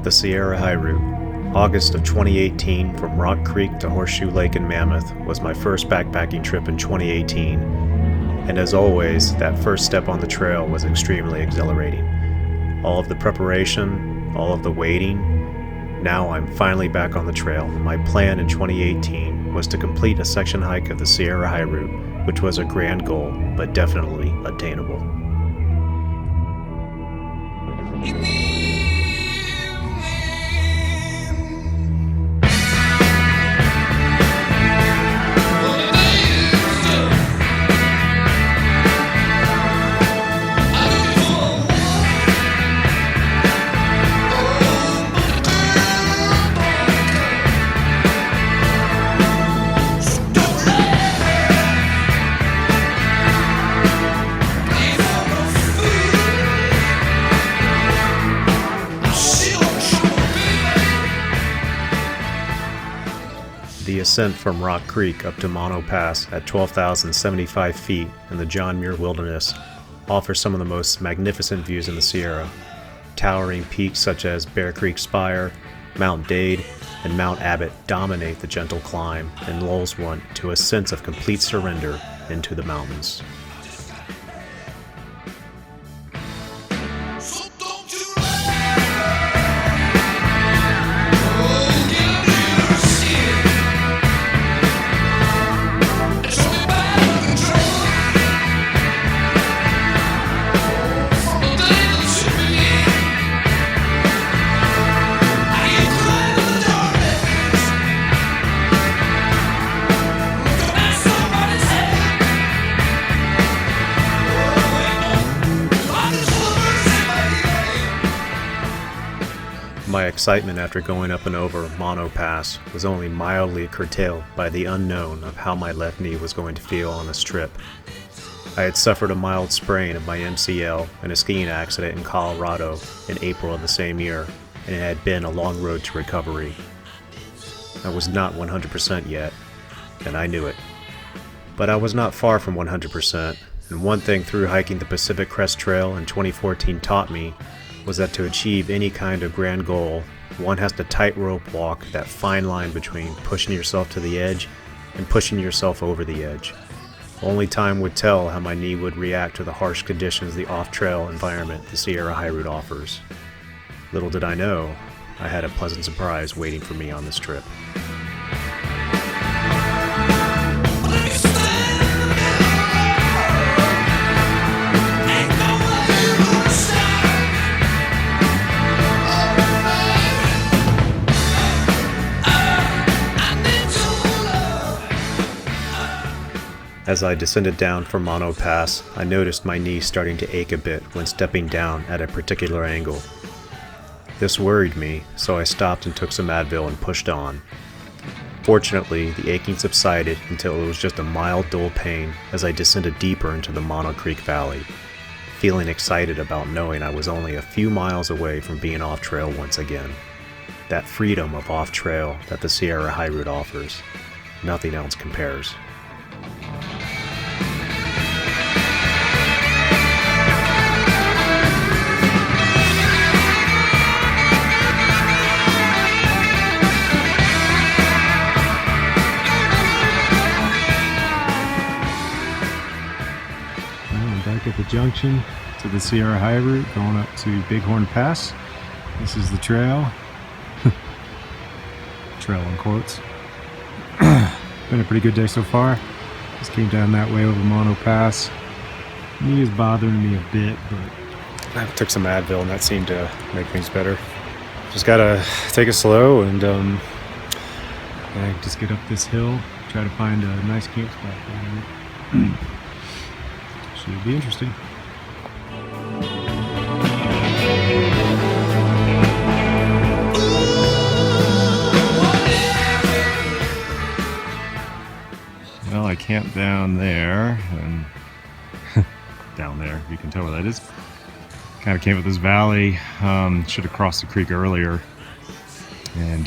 The Sierra High Route. August of 2018 from Rock Creek to Horseshoe Lake in Mammoth was my first backpacking trip in 2018, and as always, that first step on the trail was extremely exhilarating. All of the preparation, all of the waiting. Now I'm finally back on the trail. My plan in 2018 was to complete a section hike of the Sierra High Route, which was a grand goal, but definitely attainable. The ascent from Rock Creek up to Mono Pass at 12,075 feet in the John Muir Wilderness offers some of the most magnificent views in the Sierra. Towering peaks such as Bear Creek Spire, Mount Dade, and Mount Abbott dominate the gentle climb and lulls one to a sense of complete surrender into the mountains. My excitement after going up and over Mono Pass was only mildly curtailed by the unknown of how my left knee was going to feel on this trip. I had suffered a mild sprain of my MCL in a skiing accident in Colorado in April of the same year, and it had been a long road to recovery. I was not 100% yet, and I knew it. But I was not far from 100%, and one thing through hiking the Pacific Crest Trail in 2014 taught me was that to achieve any kind of grand goal, one has to tightrope walk that fine line between pushing yourself to the edge and pushing yourself over the edge. Only time would tell how my knee would react to the harsh conditions the off-trail environment the Sierra High Route offers. Little did I know, I had a pleasant surprise waiting for me on this trip. As I descended down from Mono Pass, I noticed my knee starting to ache a bit when stepping down at a particular angle. This worried me, so I stopped and took some Advil and pushed on. Fortunately, the aching subsided until it was just a mild, dull pain as I descended deeper into the Mono Creek Valley, feeling excited about knowing I was only a few miles away from being off-trail once again. That freedom of off-trail that the Sierra High Route offers, nothing else compares. Back at the junction to the Sierra High Route, going up to Bighorn Pass. This is the trail. Trail in quotes. Been a pretty good day so far. Just came down that way over Mono Pass. Knee is bothering me a bit, but I took some Advil and that seemed to make things better. Just gotta take it slow and just get up this hill, try to find a nice camp spot. Should be interesting. Well, I camped down there, and down there, you can tell where that is. Kind of came up this valley. Should have crossed the creek earlier, and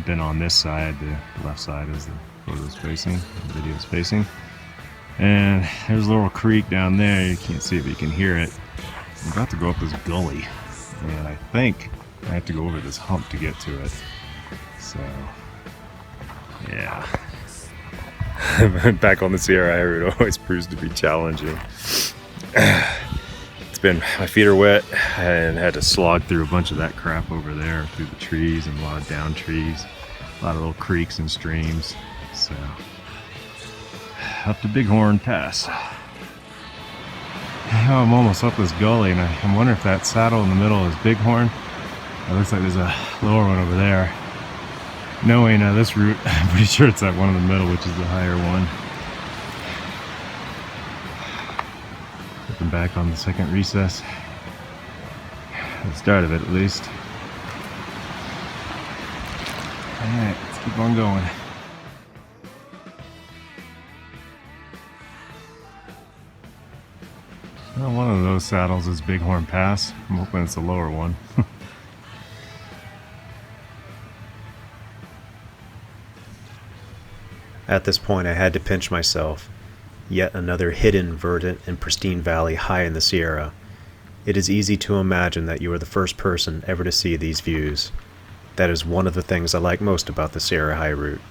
been on this side. The left side is the photo's facing, the video's facing. And there's a little creek down there. You can't see it, but you can hear it. I'm about to go up this gully, and I think I have to go over this hump to get to it. So, yeah. Back on the Sierra High Route always proves to be challenging. My feet are wet and had to slog through a bunch of that crap over there through the trees and a lot of down trees, a lot of little creeks and streams. So, up to Bighorn Pass. Oh, I'm almost up this gully, and I'm wondering if that saddle in the middle is Bighorn. It looks like there's a lower one over there. Knowing this route, I'm pretty sure it's that one in the middle, which is the higher one. Looking back on the second recess. The start of it, at least. Alright, let's keep on going. Well, one of those saddles is Bighorn Pass. I'm hoping it's the lower one. At this point, I had to pinch myself. Yet another hidden, verdant, and pristine valley high in the Sierra. It is easy to imagine that you are the first person ever to see these views. That is one of the things I like most about the Sierra High Route,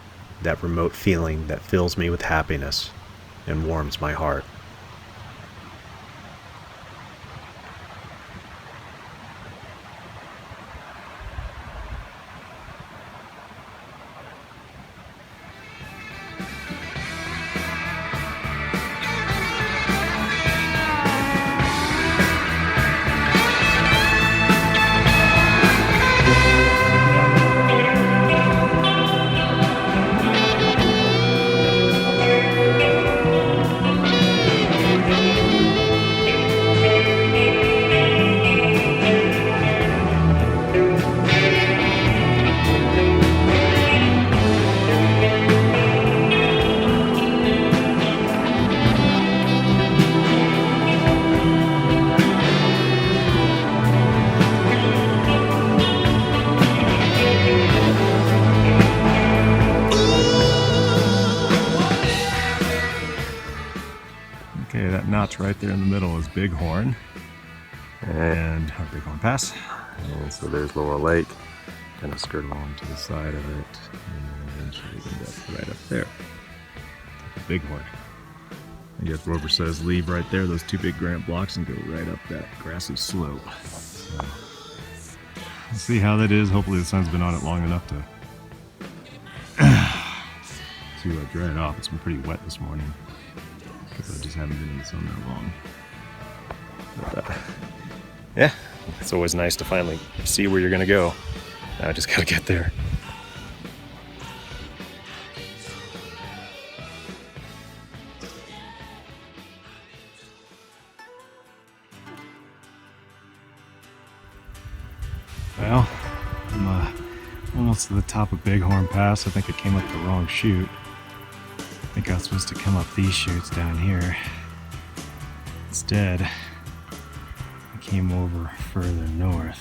that remote feeling that fills me with happiness and warms my heart. Okay, that notch right there in the middle is Bighorn. And our Bighorn Pass. And so there's Laurel Lake. Kind of skirt along to the side of it. And eventually end up right up there. Bighorn. I guess Rover says leave right there, those two big granite blocks, and go right up that grassy slope. So, let's see how that is. Hopefully the sun's been on it long enough to dry it off. It's been pretty wet this morning because I just haven't been in the sun that long. But, yeah, it's always nice to finally see where you're gonna go. Now I just gotta get there. Well, I'm almost to the top of Bighorn Pass. I think I came up the wrong chute. I think I was supposed to come up these chutes down here. Instead, I came over further north.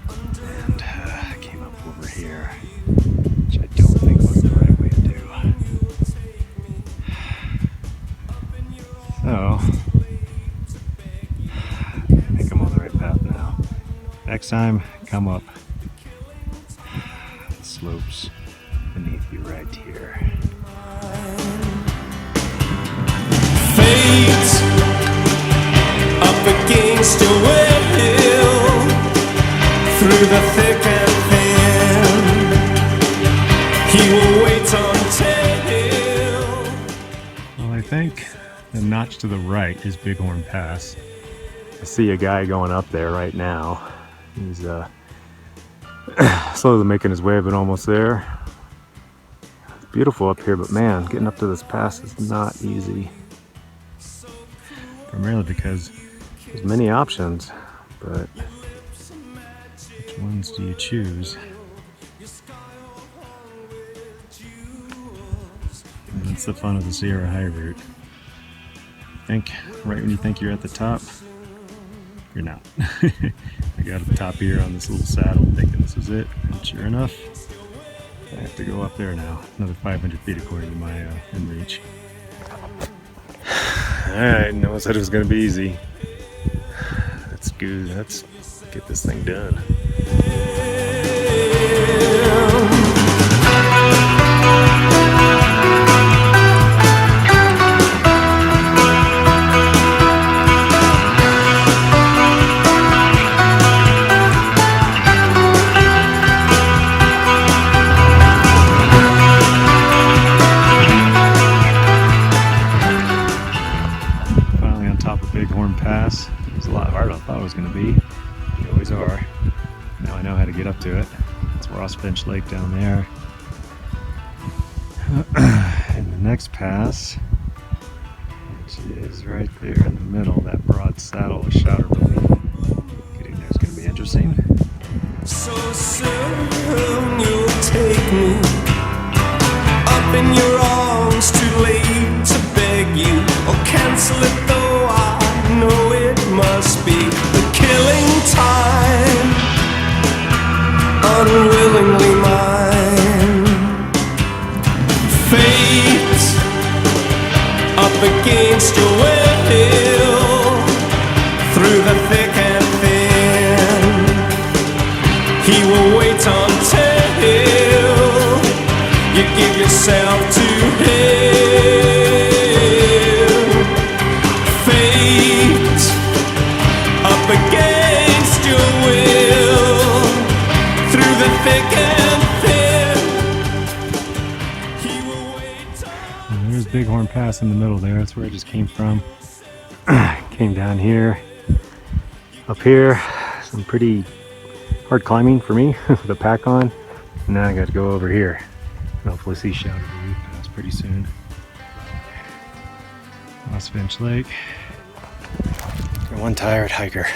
And I came up over here, which I don't think was the right way to do. So, I think I'm on the right path now. Next time, come up the slopes beneath you right here. Fate up against your will, through the thick and thin, he will wait until. Well, I think the notch to the right is Bighorn Pass. I see a guy going up there right now. He's slowly making his way, but almost there. It's beautiful up here, but man, getting up to this pass is not easy. Primarily because there's many options, but which ones do you choose? And that's the fun of the Sierra High Route. Think right when you think you're at the top, you're not. I got at the top here on this little saddle thinking this is it, and sure enough, I have to go up there now. Another 500 feet according to my inReach. Alright, no one said it was going to be easy. That's good. Let's get this thing done. Finally on top of Bighorn Pass. It was a lot harder than I thought it was going to be. They always are. Now I know how to get up to it. It's Rossfinch Lake down there. And the next pass, which is right there in the middle, that broad saddle with Shouter Relief. Getting there is going to be interesting. So soon you'll take me up in your arms, too late to beg you or cancel it, though I know it must be the killing time, unwillingly mine. Fate up against your will, through the thick and thin. He will wait until you give yourself to him. Fate up against your will, through the thick and thin. He will wait And there's Bighorn Pass in the middle there. That's where I just came from. Came down here. Up here, some pretty hard climbing for me with a pack on. And now I got to go over here and hopefully see Shouter Relief Pass pretty soon. Rossfinch Lake. Got one tired hiker.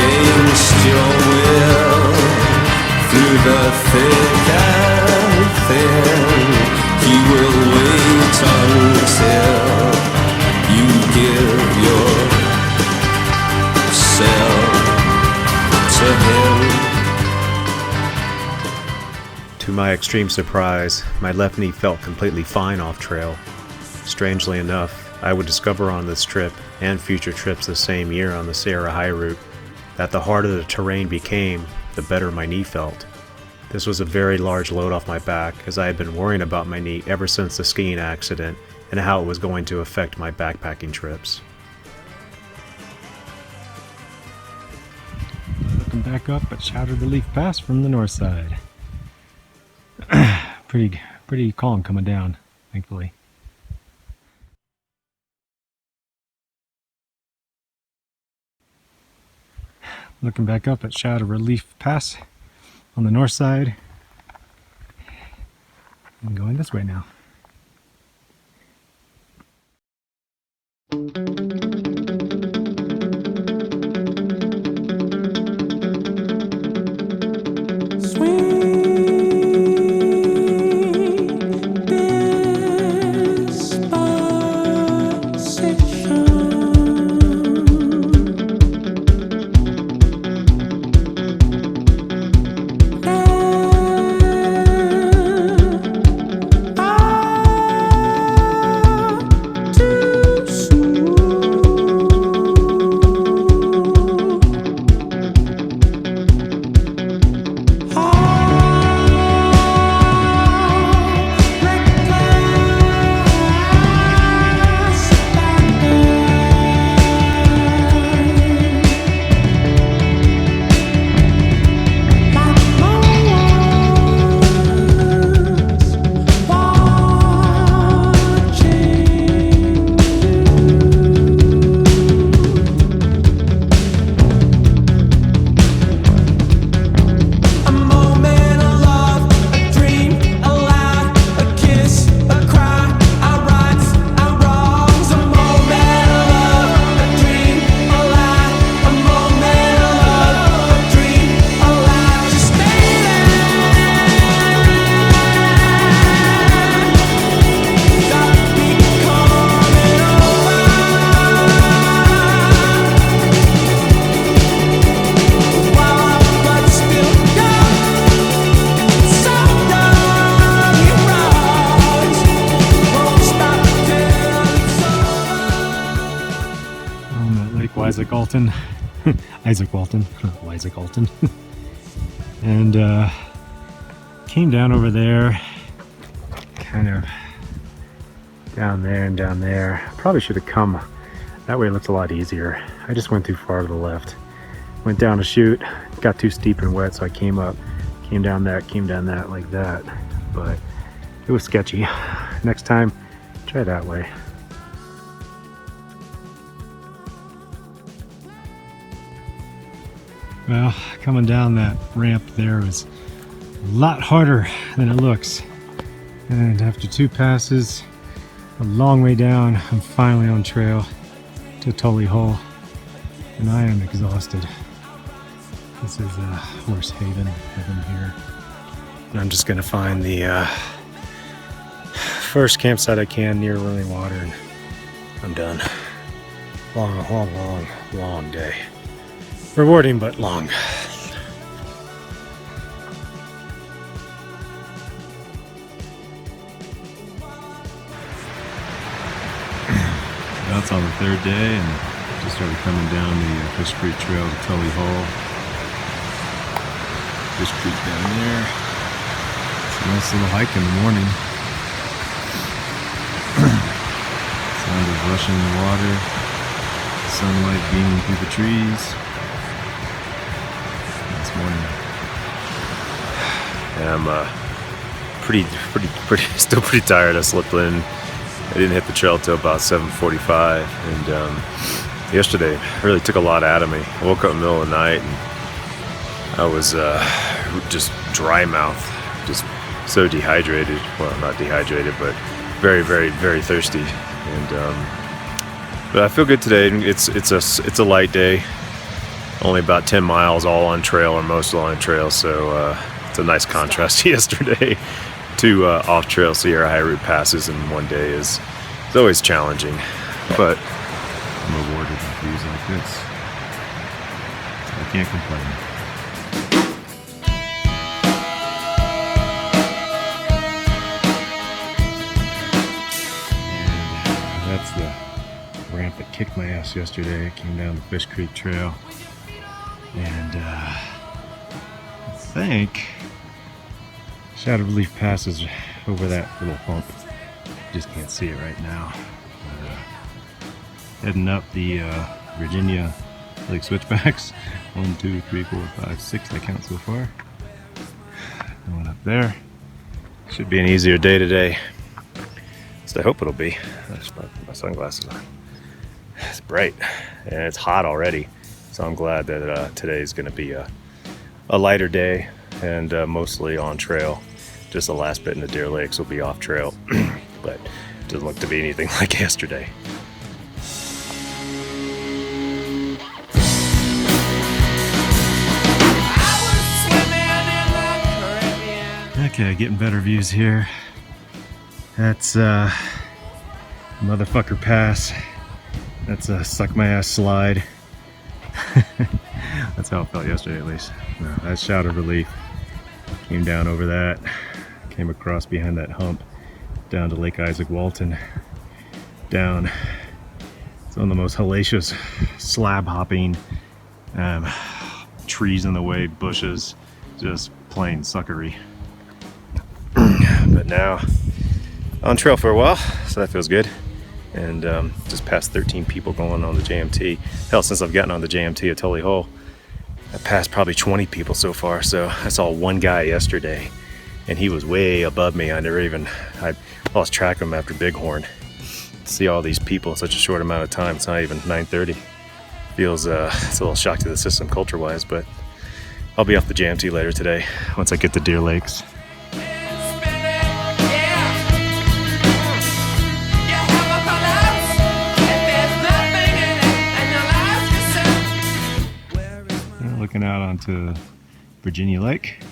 against your will, through the thick and thin. He will wait until you give yourself to him. To my extreme surprise, my left knee felt completely fine off trail. Strangely enough, I would discover on this trip, and future trips the same year on the Sierra High route, that the harder the terrain became, the better my knee felt. This was a very large load off my back, as I had been worrying about my knee ever since the skiing accident and how it was going to affect my backpacking trips. Looking back up at Shouter Relief Pass from the north side. Pretty calm coming down, thankfully. Looking back up at Shouter Relief Pass on the north side. I'm going this way now. Ah Isaac Alton. Isaac Walton. Isaac Alton. And came down over there, kind of down there and down there. Probably should have come that way. It looks a lot easier. I just went too far to the left. Went down a chute, got too steep and wet, so I came up, came down that like that. But it was sketchy. Next time, try that way. Well, coming down that ramp there was a lot harder than it looks. And after 2 passes, a long way down, I'm finally on trail to Tully Hole. And I am exhausted. This is horse heaven here. I'm just gonna find the first campsite I can near running water, and I'm done. Long day. Rewarding, but long. That's on the 3rd day, and just started coming down the Fish Creek Trail to Tully Hole. Fish Creek down there. It's a nice little hike in the morning. Sound of rushing water, sunlight beaming through the trees. This morning. And I'm still pretty tired. I slept in. I didn't hit the trail till about 7:45, and yesterday really took a lot out of me. I woke up in the middle of the night and I was just dry mouth, just so dehydrated. Well, not dehydrated, but very, very, very thirsty. And but I feel good today. It's a light day. Only about 10 miles all on trail, or most all on trail, so it's a nice contrast to yesterday. 2 off-trail Sierra High Route passes in one day is always challenging, but I'm rewarded with views like this. I can't complain. And that's the ramp that kicked my ass yesterday. I came down the Fish Creek Trail, and I think Shadow Relief passes over that little hump. Just can't see it right now. Heading up the Virginia Lake Switchbacks. 1, 2, 3, 4, 5, 6 I count so far. Going up there. should be an easier day today. At least I hope it'll be. I just put my sunglasses on. It's bright and it's hot already, so I'm glad that today is going to be a lighter day and mostly on trail. Just the last bit in the Deer Lakes will be off trail, but it doesn't look to be anything like yesterday. Okay, getting better views here. That's motherfucker pass. That's a suck my ass slide. That's how it felt yesterday, at least. No, that's Shadow Relief. Came down over that, came across behind that hump, down to Lake Isaac Walton, down. It's one of the most hellacious slab hopping, trees in the way, bushes, just plain suckery. But now on trail for a while, so that feels good. And just passed 13 people going on the JMT. Hell, since I've gotten on the JMT at Tully Hole, I've passed probably 20 people so far. So I saw one guy yesterday, and he was way above me. I lost track of him after Bighorn. To see all these people in such a short amount of time, it's not even 9:30. Feels it's a little shock to the system culture-wise, but I'll be off the JMT later today once I get to Deer Lakes. Looking out onto Virginia Lake.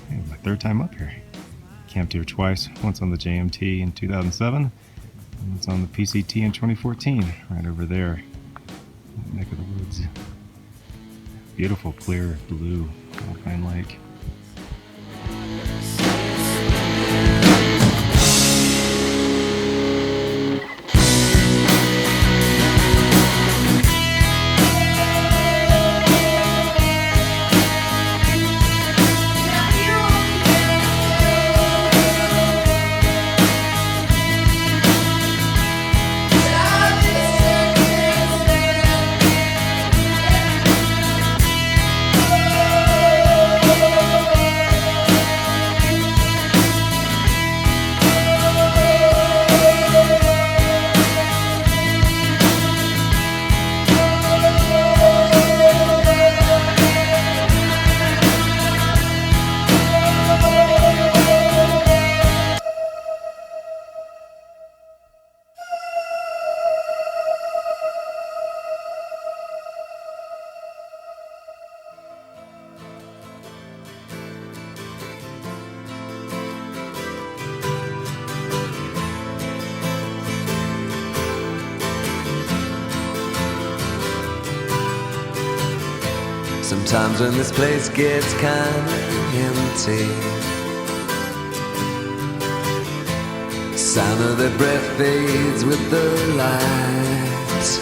My 3rd time up here. Camped here twice, once on the JMT in 2007, and once on the PCT in 2014, right over there, neck of the woods. Beautiful, clear, blue, alpine lake. Sometimes when this place gets kinda empty, sound of their breath fades with the light.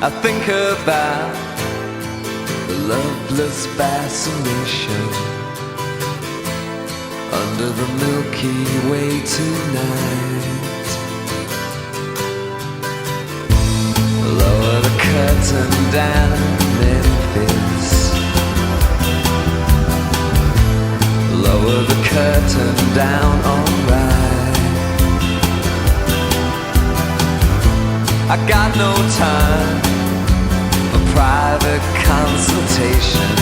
I think about the loveless fascination under the Milky Way tonight. Lower the curtain down, Memphis. Lower the curtain down, alright. I got no time for private consultation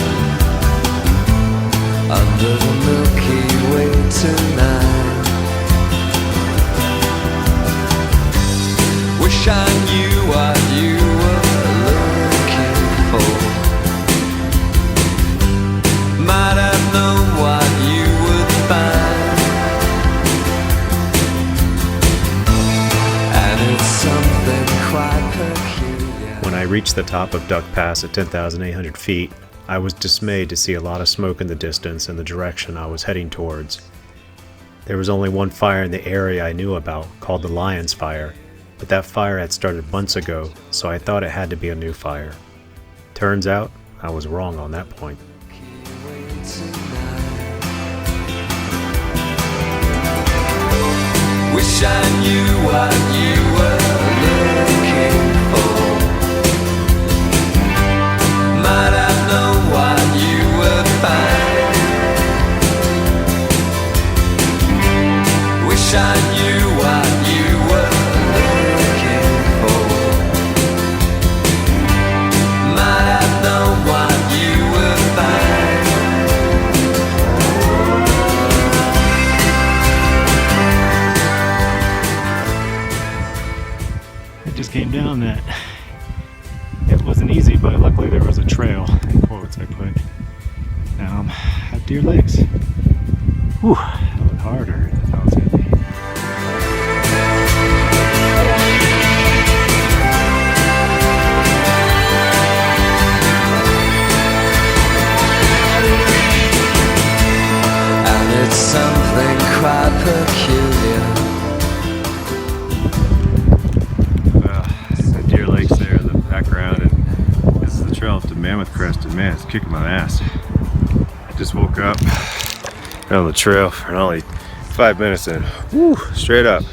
under the Milky Way tonight. Wish I knew what you were looking for. Might have known what you would find. And it's something quite peculiar. When I reached the top of Duck Pass at 10,800 feet, I was dismayed to see a lot of smoke in the distance in the direction I was heading towards. There was only one fire in the area I knew about, called the Lion's Fire, but that fire had started months ago, so I thought it had to be a new fire. Turns out, I was wrong on that point. Wish I knew what you were looking for. Might have known what you would find. Wish I knew what you were looking for. Might have known what you would find. It just came down that it wasn't easy, but luckily there was a trail, in quotes I put. Now I'm at Deer Lakes. Whew, that was harder than I thought it was going to be. And it's something quite peculiar. Deer Lakes there in the background, and this is the trail up to Mammoth Crest, and man, it's kicking my ass. I just woke up on the trail for only 5 minutes and whoo, straight up.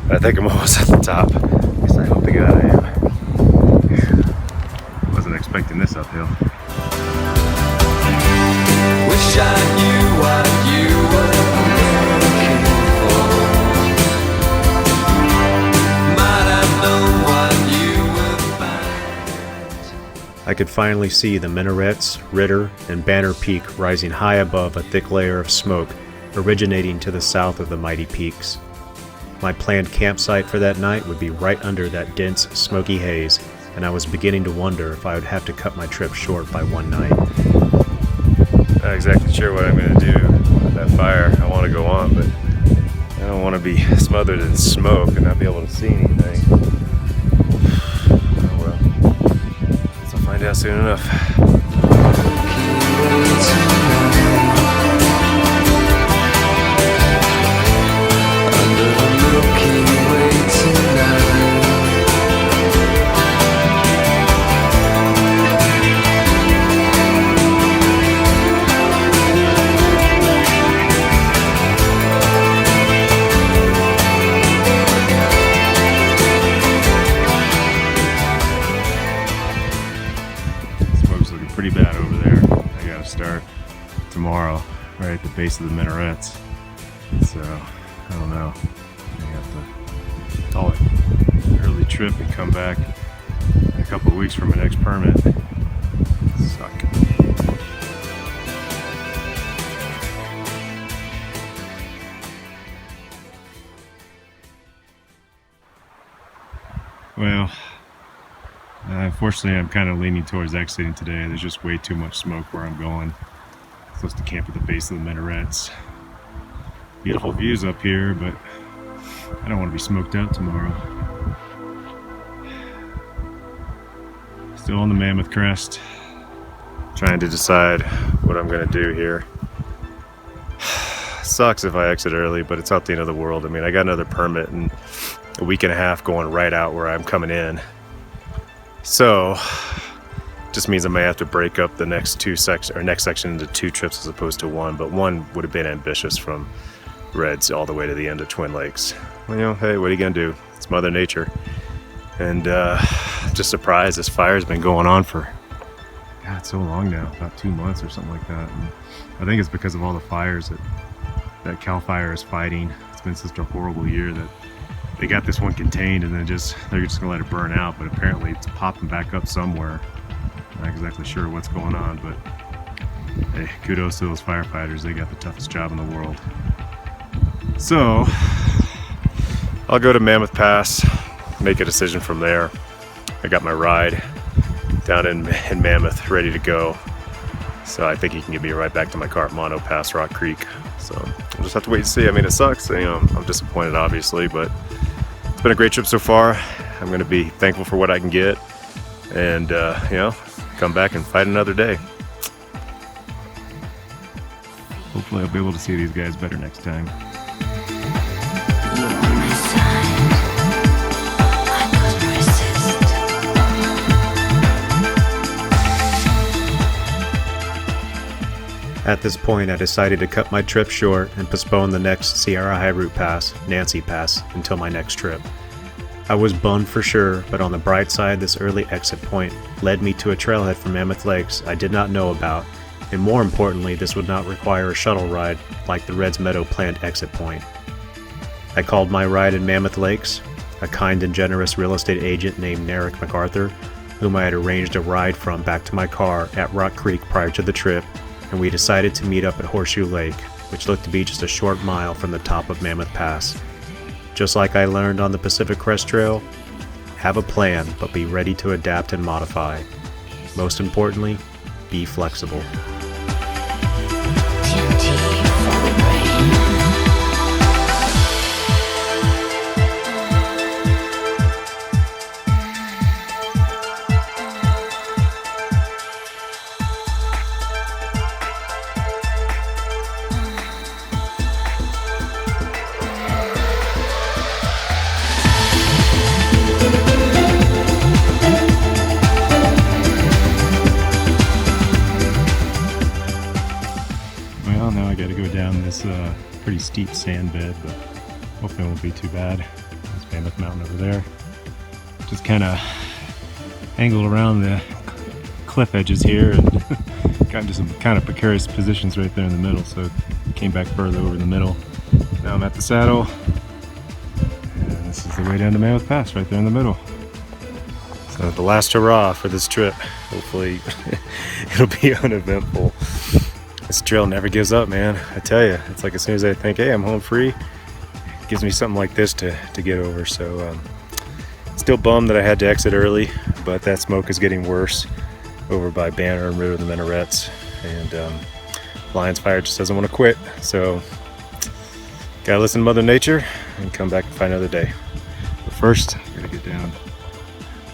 I think I'm almost at the top. At least I hope to God I am. Wasn't expecting this uphill. Wish I knew what you were looking for. Might have known what you would find. I could finally see the minarets, Ritter, and Banner Peak rising high above a thick layer of smoke originating to the south of the mighty peaks. My planned campsite for that night would be right under that dense, smoky haze, and I was beginning to wonder if I would have to cut my trip short by one night. Not exactly sure what I'm going to do with that fire. I want to go on, but I don't want to be smothered in smoke and not be able to see anything. Oh well. Guess I'll find out soon enough. Under the Milky Way tonight. Smoke's looking pretty bad over there. I gotta start tomorrow, right at the base of the minarets. So, I don't know. I have to call it an early trip and come back in a couple of weeks for my next permit. Suck. Well, unfortunately, I'm kind of leaning towards exiting today. There's just way too much smoke where I'm going. I'm supposed to camp at the base of the minarets. Beautiful views up here, but I don't want to be smoked out tomorrow. Still on the Mammoth crest. Trying to decide what I'm gonna do here. Sucks if I exit early, but it's not the end of the world. I mean, I got another permit in a week and a half going right out where I'm coming in. So, just means I may have to break up the next section into 2 trips as opposed to 1. But 1 would have been ambitious from Reds all the way to the end of Twin Lakes. Well, you know, hey, what are you gonna do? It's Mother Nature. And just surprised this fire's been going on for, God, so long now, about 2 months or something like that. And I think it's because of all the fires that CAL FIRE is fighting. It's been such a horrible year that they got this one contained, and then they're just gonna let it burn out. But apparently it's popping back up somewhere. Not exactly sure what's going on, but hey, kudos to those firefighters. They got the toughest job in the world. So I'll go to Mammoth Pass, make a decision from there. I got my ride down in Mammoth ready to go. So I think he can get me right back to my car at Mono Pass, Rock Creek. So I'll just have to wait and see. I mean, it sucks. You know, I'm disappointed, obviously, but it's been a great trip so far. I'm going to be thankful for what I can get, and you know, come back and fight another day. Hopefully, I'll be able to see these guys better next time. At this point, I decided to cut my trip short and postpone the next Sierra High Route Pass, Nancy Pass, until my next trip. I was bummed for sure, but on the bright side, this early exit point led me to a trailhead from Mammoth Lakes I did not know about, and more importantly, this would not require a shuttle ride like the Reds Meadow planned exit point. I called my ride in Mammoth Lakes, a kind and generous real estate agent named Narek MacArthur, whom I had arranged a ride from back to my car at Rock Creek prior to the trip, and we decided to meet up at Horseshoe Lake, which looked to be just a short mile from the top of Mammoth Pass. Just like I learned on the Pacific Crest Trail, have a plan, but be ready to adapt and modify. Most importantly, be flexible. Well, now I got to go down this pretty steep sand bed, but hopefully it won't be too bad. There's Mammoth Mountain over there. Just kind of angled around the cliff edges here and got into some kind of precarious positions right there in the middle, so came back further over the middle. Now I'm at the saddle, and this is the way down to Mammoth Pass, right there in the middle. So the last hurrah for this trip. Hopefully it'll be uneventful. This trail never gives up, man. I tell you, it's like as soon as I think, hey, I'm home free, it gives me something like this to get over. So still bummed that I had to exit early, but that smoke is getting worse over by Banner and Road of the Minarets, and Lion's Fire just doesn't want to quit. So gotta listen to Mother Nature and come back and find another day. But first, I gotta get down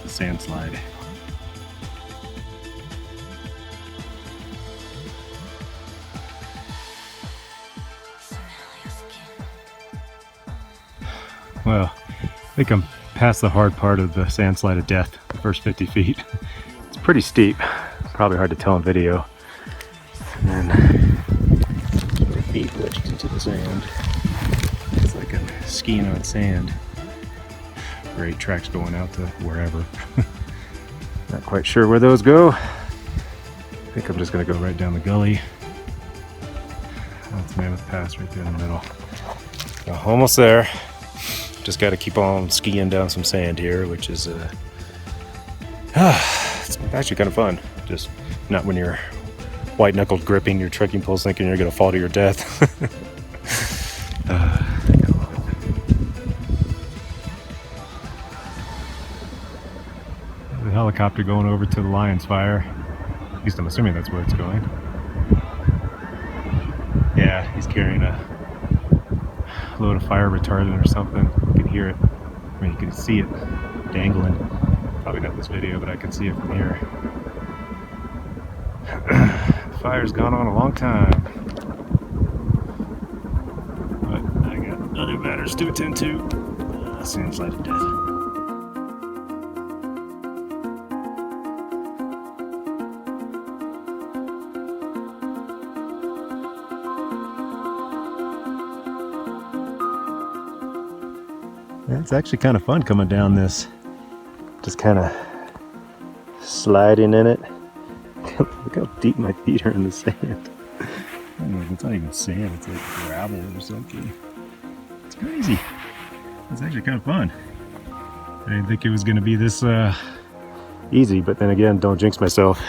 the sand slide. Well, I think I'm past the hard part of the sand slide of death, the first 50 feet. It's pretty steep, probably hard to tell in video. And then my feet wedged into the sand. It's like I'm skiing on sand. Great tracks going out to wherever. Not quite sure where those go. I think I'm just gonna go right down the gully. That's Mammoth Pass right there in the middle. So, almost there. Just got to keep on skiing down some sand here, which is it's actually kind of fun. Just not when you're white-knuckled gripping your trekking poles thinking you're going to fall to your death. The helicopter going over to the Lion's Fire. At least I'm assuming that's where it's going. Yeah, he's carrying a load of fire retardant or something. You can hear it. I mean, you can see it dangling. Probably not this video, but I can see it from here. Fire's gone on a long time. But I got other matters to attend to. Sandslide to death. It's actually kind of fun coming down this. Just kind of sliding in it. Look how deep my feet are in the sand. I don't know, it's not even sand, it's like gravel or something. It's crazy. It's actually kind of fun. I didn't think it was going to be this easy, but then again, don't jinx myself.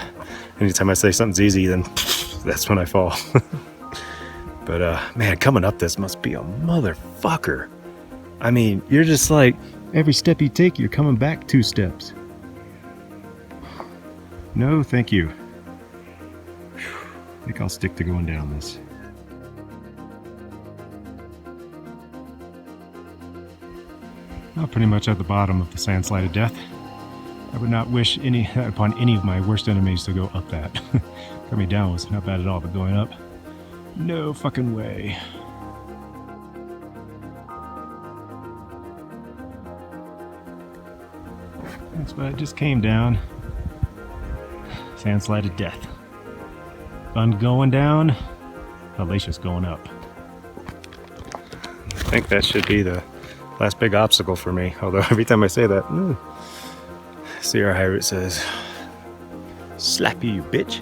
Anytime I say something's easy, then that's when I fall. But man, coming up this must be a motherfucker. I mean, you're just like, every step you take, you're coming back 2 steps. No, thank you. I think I'll stick to going down this. Well, pretty much at the bottom of the sandslide of death. I would not wish upon any of my worst enemies to go up that. Coming down was not bad at all, but going up, no fucking way. That's why I just came down. Sandslide of death. Fun going down, hellacious going up. I think that should be the last big obstacle for me. Although every time I say that, see our high root says, slap you, bitch.